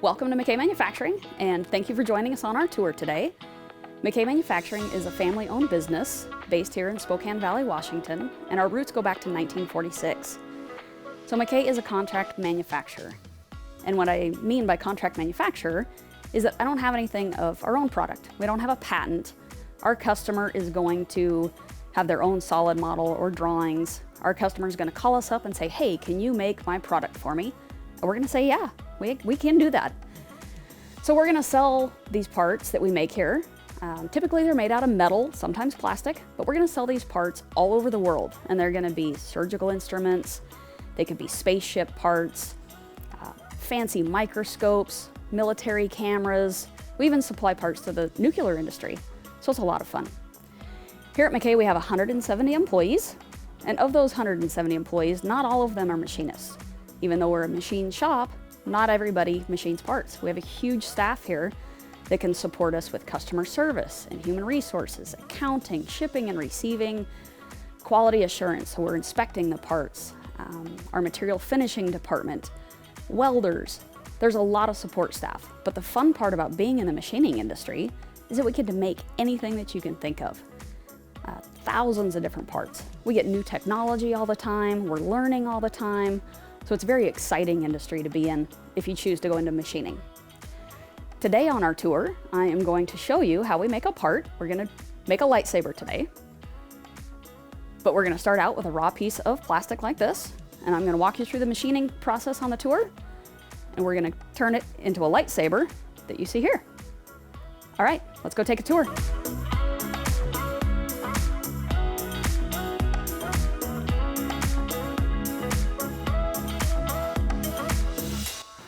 Welcome to McKay Manufacturing, and thank you for joining us on our tour today. McKay Manufacturing is a family-owned business based here in Spokane Valley, Washington, and our roots go back to 1946. So McKay is a contract manufacturer. And what I mean by contract manufacturer is that I don't have anything of our own product. We don't have a patent. Our customer is going to have their own solid model or drawings. Our customer is going to call us up and say, hey, can you make my product for me? And we're going to say, yeah, we can do that. So we're going to sell these parts that we make here. Typically they're made out of metal, sometimes plastic, but we're going to sell these parts all over the world. And they're going to be surgical instruments, they could be spaceship parts, fancy microscopes, military cameras. We even supply parts to the nuclear industry. So it's a lot of fun. Here at McKay, we have 170 employees. And of those 170 employees, not all of them are machinists. Even though we're a machine shop, not everybody machines parts. We have a huge staff here that can support us with customer service and human resources, accounting, shipping and receiving, quality assurance, so we're inspecting the parts, our material finishing department, welders. There's a lot of support staff, but the fun part about being in the machining industry is that we get to make anything that you can think of. Thousands of different parts. We get new technology all the time, we're learning all the time, so it's a very exciting industry to be in if you choose to go into machining. Today on our tour, I am going to show you how we make a part. We're going to make a lightsaber today, but we're going to start out with a raw piece of plastic like this, and I'm going to walk you through the machining process on the tour, and we're going to turn it into a lightsaber that you see here. All right, let's go take a tour.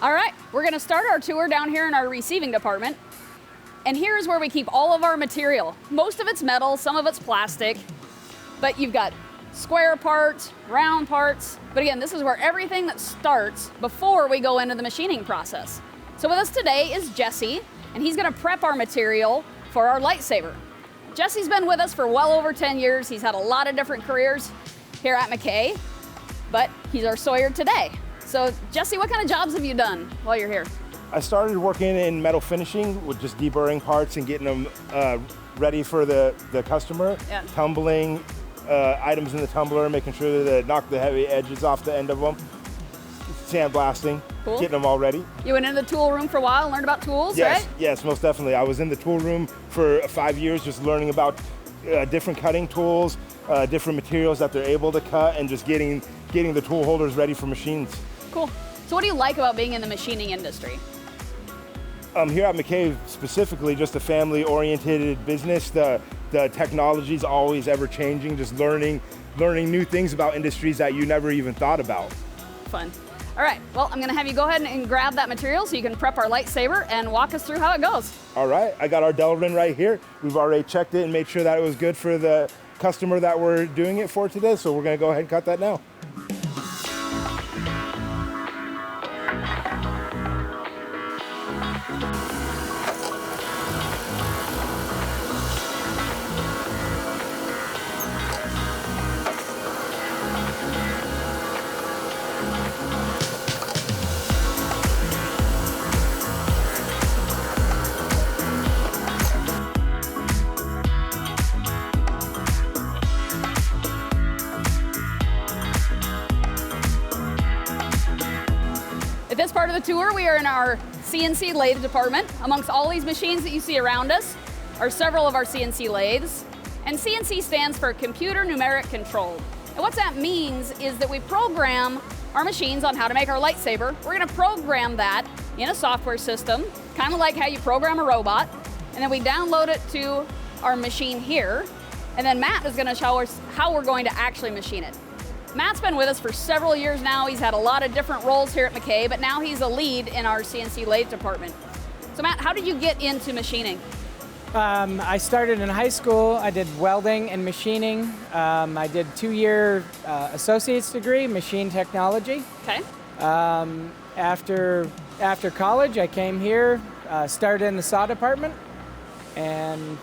All right, we're gonna start our tour down here in our receiving department. And here's where we keep all of our material. Most of it's metal, some of it's plastic, but you've got square parts, round parts. But again, this is where everything that starts before we go into the machining process. So with us today is Jesse, and he's gonna prep our material for our lightsaber. Jesse's been with us for well over 10 years. He's had a lot of different careers here at McKay, but he's our sawyer today. So Jesse, what kind of jobs have you done while you're here? I started working in metal finishing with just deburring parts and getting them ready for the customer. Yeah. Tumbling items in the tumbler, making sure that knock the heavy edges off the end of them. Sandblasting, cool. Getting them all ready. You went into the tool room for a while, learned about tools, yes, right? Yes, most definitely. I was in the tool room for 5 years just learning about different cutting tools, different materials that they're able to cut, and just getting the tool holders ready for machines. Cool. So what do you like about being in the machining industry? Here at McKay specifically, just a family-oriented business. The technology's always ever changing, just learning new things about industries that you never even thought about. Fun. All right, well, I'm gonna have you go ahead and grab that material so you can prep our lightsaber and walk us through how it goes. All right, I got our Delrin right here. We've already checked it and made sure that it was good for the customer that we're doing it for today, so we're gonna go ahead and cut that now. At this part of the tour, we are in our CNC lathe department. Amongst all these machines that you see around us are several of our CNC lathes. And CNC stands for Computer Numeric Control. And what that means is that we program our machines on how to make our lightsaber. We're gonna program that in a software system, kind of like how you program a robot. And then we download it to our machine here. And then Matt is gonna show us how we're going to actually machine it. Matt's been with us for several years now. He's had a lot of different roles here at McKay, but now he's a lead in our CNC lathe department. So Matt, how did you get into machining? I started in high school. I did welding and machining. I did 2-year associate's degree, machine technology. Okay. After college, I came here, started in the saw department, and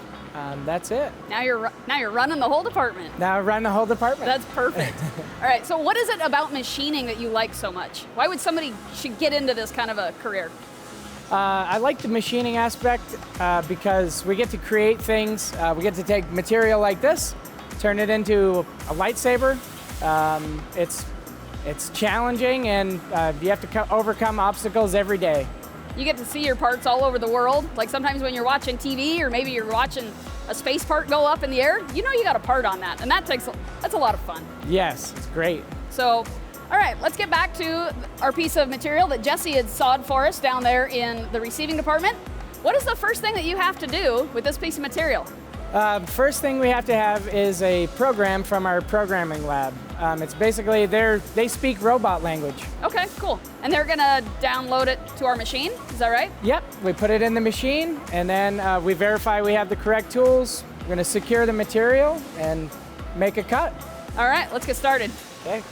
that's it. Now you're running the whole department. Now I run the whole department. That's perfect. All right, so what is it about machining that you like so much? Why would somebody should get into this kind of a career? I like the machining aspect because we get to create things. We get to take material like this, turn it into a lightsaber. It's challenging, and you have to overcome obstacles every day. You get to see your parts all over the world. Like sometimes when you're watching TV, or maybe you're watching a space part go up in the air, you know you got a part on that, and that's a lot of fun. Yes, it's great. So, all right, let's get back to our piece of material that Jesse had sawed for us down there in the receiving department. What is the first thing that you have to do with this piece of material? First thing we have to have is a program from our programming lab. It's basically, they speak robot language. Okay, cool. And they're gonna download it to our machine, is that right? Yep, we put it in the machine, and then we verify we have the correct tools. We're gonna secure the material and make a cut. All right, let's get started. Okay.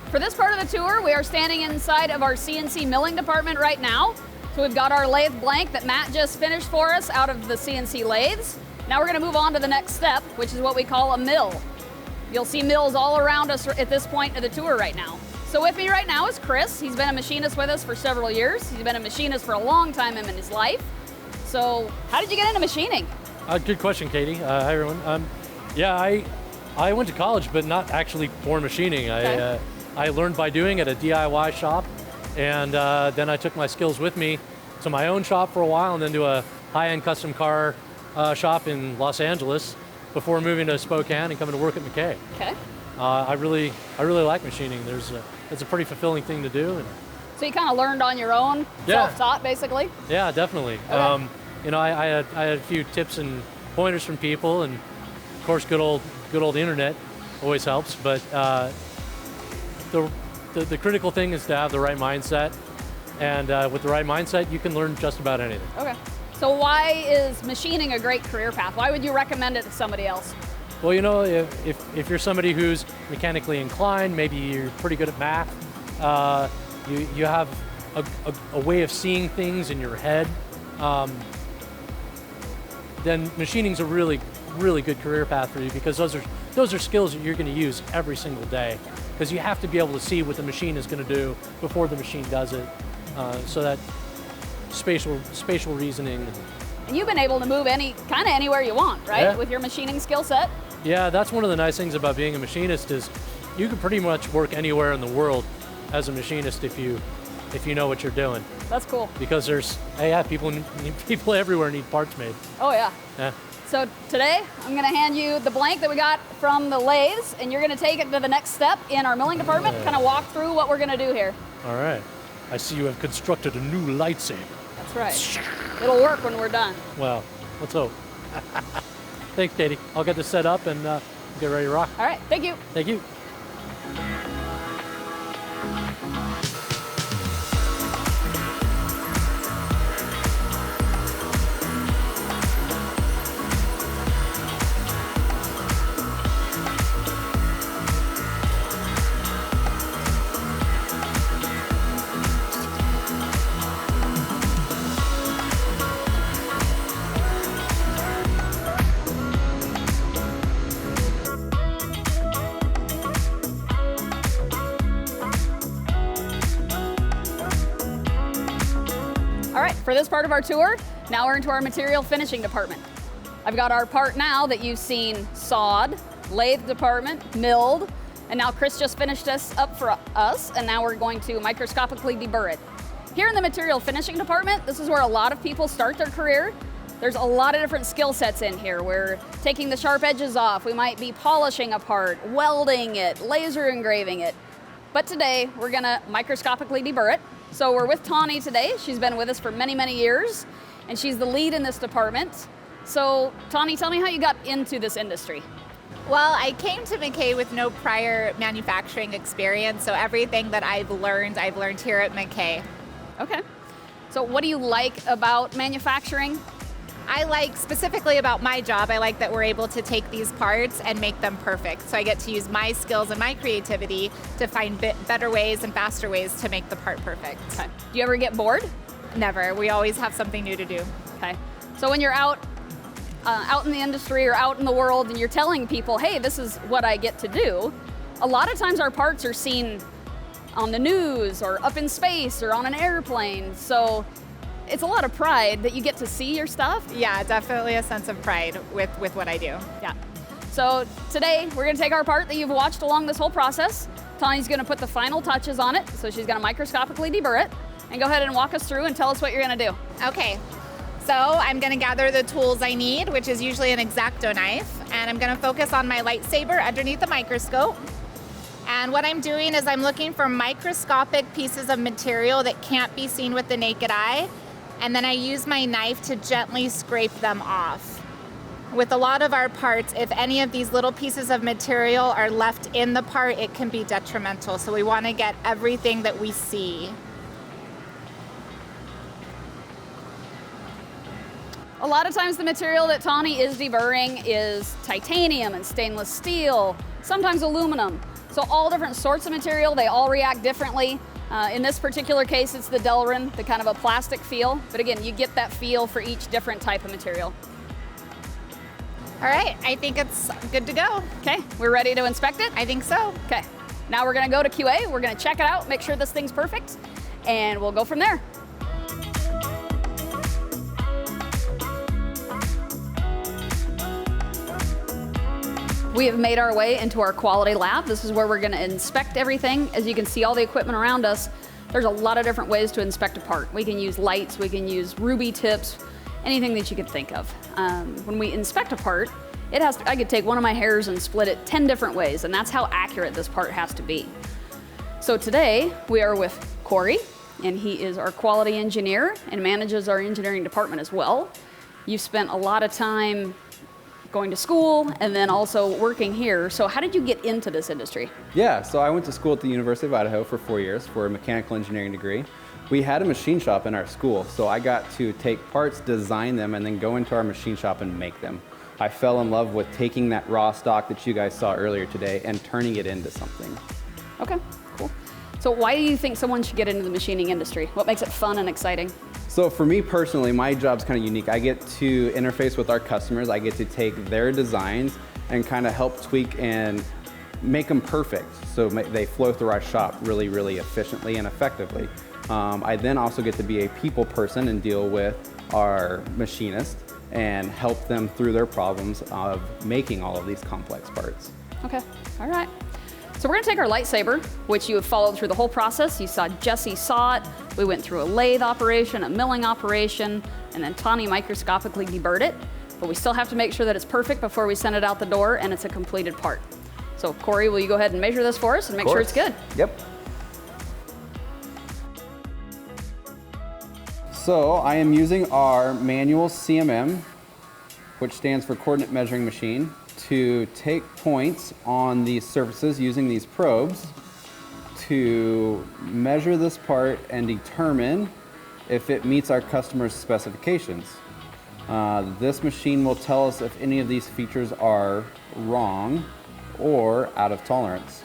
For this part of the tour, we are standing inside of our CNC milling department right now. So we've got our lathe blank that Matt just finished for us out of the CNC lathes. Now we're gonna move on to the next step, which is what we call a mill. You'll see mills all around us at this point of the tour right now. So with me right now is Chris. He's been a machinist with us for several years. He's been a machinist for a long time in his life. So how did you get into machining? Good question, Katie. Hi, everyone. I went to college, but not actually for machining. Okay. I learned by doing at a DIY shop, and then I took my skills with me to my own shop for a while, and then to a high-end custom car shop in Los Angeles before moving to Spokane and coming to work at McKay. Okay. I really like machining. It's a pretty fulfilling thing to do. And So you kind of learned on your own, Yeah. self-taught basically? yeah, definitely. Okay. I had a few tips and pointers from people, and of course, good old internet always helps. But the critical thing is to have the right mindset, and with the right mindset, you can learn just about anything. Okay. So why is machining a great career path? Why would you recommend it to somebody else? Well, you know, if you're somebody who's mechanically inclined, maybe you're pretty good at math, you have a way of seeing things in your head, then machining's a really good career path for you, because those are skills that you're going to use every single day, because you have to be able to see what the machine is going to do before the machine does it, so that spatial reasoning. And you've been able to move anywhere you want, right? Yeah. With your machining skill set? Yeah, that's one of the nice things about being a machinist, is you can pretty much work anywhere in the world as a machinist if you know what you're doing. That's cool. Because people everywhere need parts made. Oh yeah. Yeah. So today, I'm gonna hand you the blank that we got from the lathes, and you're gonna take it to the next step in our milling department, kind of walk through what we're gonna do here. All right. I see you have constructed a new lightsaber. That's right. It'll work when we're done. Well, let's hope. Thanks, Katie. I'll get this set up and get ready to rock. All right, thank you. Thank you. All right, for this part of our tour, now we're into our material finishing department. I've got our part now that you've seen sawed, lathe department, milled, and now Chris just finished this up for us, and now we're going to microscopically deburr it. Here in the material finishing department, this is where a lot of people start their career. There's a lot of different skill sets in here. We're taking the sharp edges off. We might be polishing a part, welding it, laser engraving it. but today we're gonna microscopically deburr it. So we're with Tawny today. She's been with us for many, many years, and she's the lead in this department. So Tawny, tell me how you got into this industry. Well, I came to McKay with no prior manufacturing experience, so everything that I've learned here at McKay. Okay. So what do you like about manufacturing? I like, specifically about my job, I like that we're able to take these parts and make them perfect. So I get to use my skills and my creativity to find better ways and faster ways to make the part perfect. Okay. Do you ever get bored? Never. We always have something new to do. Okay. So when you're out in the industry or out in the world and you're telling people, hey, this is what I get to do, a lot of times our parts are seen on the news or up in space or on an airplane. So it's a lot of pride that you get to see your stuff. Yeah, definitely a sense of pride with what I do. Yeah. So today we're gonna take our part that you've watched along this whole process. Tawny's gonna put the final touches on it. So she's gonna microscopically deburr it, and go ahead and walk us through and tell us what you're gonna do. Okay. So I'm going to gather the tools I need, which is usually an X-Acto knife, and I'm going to focus on my lightsaber underneath the microscope. And what I'm doing is I'm looking for microscopic pieces of material that can't be seen with the naked eye, and then I use my knife to gently scrape them off. With a lot of our parts, if any of these little pieces of material are left in the part, it can be detrimental. So we want to get everything that we see. A lot of times the material that Tawny is deburring is titanium and stainless steel, sometimes aluminum. So all different sorts of material, they all react differently. In this particular case, it's the Delrin, the kind of a plastic feel. But again, you get that feel for each different type of material. All right, I think it's good to go. Okay, we're ready to inspect it? I think so. Okay, now we're gonna go to QA. We're gonna check it out, make sure this thing's perfect, and we'll go from there. We have made our way into our quality lab. This is where we're going to inspect everything. As you can see, all the equipment around us, there's a lot of different ways to inspect a part. We can use lights, we can use ruby tips, anything that you could think of. When we inspect a part, I could take one of my hairs and split it 10 different ways, and that's how accurate this part has to be. So today, we are with Corey, and he is our quality engineer and manages our engineering department as well. You've spent a lot of time going to school and then also working here. So how did you get into this industry? Yeah, so I went to school at the University of Idaho for 4 years for a mechanical engineering degree. We had a machine shop in our school, so I got to take parts, design them, and then go into our machine shop and make them. I fell in love with taking that raw stock that you guys saw earlier today and turning it into something. Okay, cool. So why do you think someone should get into the machining industry? What makes it fun and exciting? So for me personally, my job's kind of unique. I get to interface with our customers. I get to take their designs and kind of help tweak and make them perfect so they flow through our shop really, really efficiently and effectively. I then also get to be a people person and deal with our machinists and help them through their problems of making all of these complex parts. Okay, all right. So we're gonna take our lightsaber, which you have followed through the whole process. You saw Jesse saw it. We went through a lathe operation, a milling operation, and then Tawny microscopically deburred it. But we still have to make sure that it's perfect before we send it out the door and it's a completed part. So Corey, will you go ahead and measure this for us and make sure it's good? Yep. So I am using our manual CMM, which stands for coordinate measuring machine, to take points on these surfaces using these probes to measure this part and determine if it meets our customer's specifications. This machine will tell us if any of these features are wrong or out of tolerance.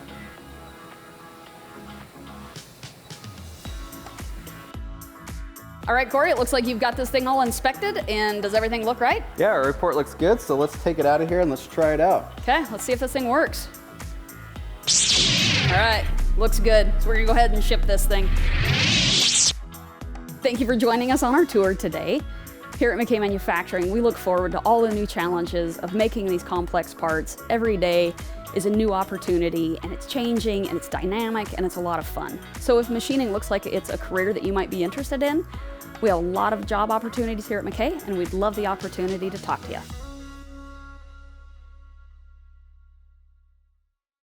All right, Corey, it looks like you've got this thing all inspected, and does everything look right? Yeah, our report looks good, so let's take it out of here and let's try it out. Okay, let's see if this thing works. All right, looks good. So we're gonna go ahead and ship this thing. Thank you for joining us on our tour today. Here at McKay Manufacturing, we look forward to all the new challenges of making these complex parts. Every day is a new opportunity, and it's changing, and it's dynamic, and it's a lot of fun. So if machining looks like it's a career that you might be interested in, we have a lot of job opportunities here at McKay, and we'd love the opportunity to talk to you.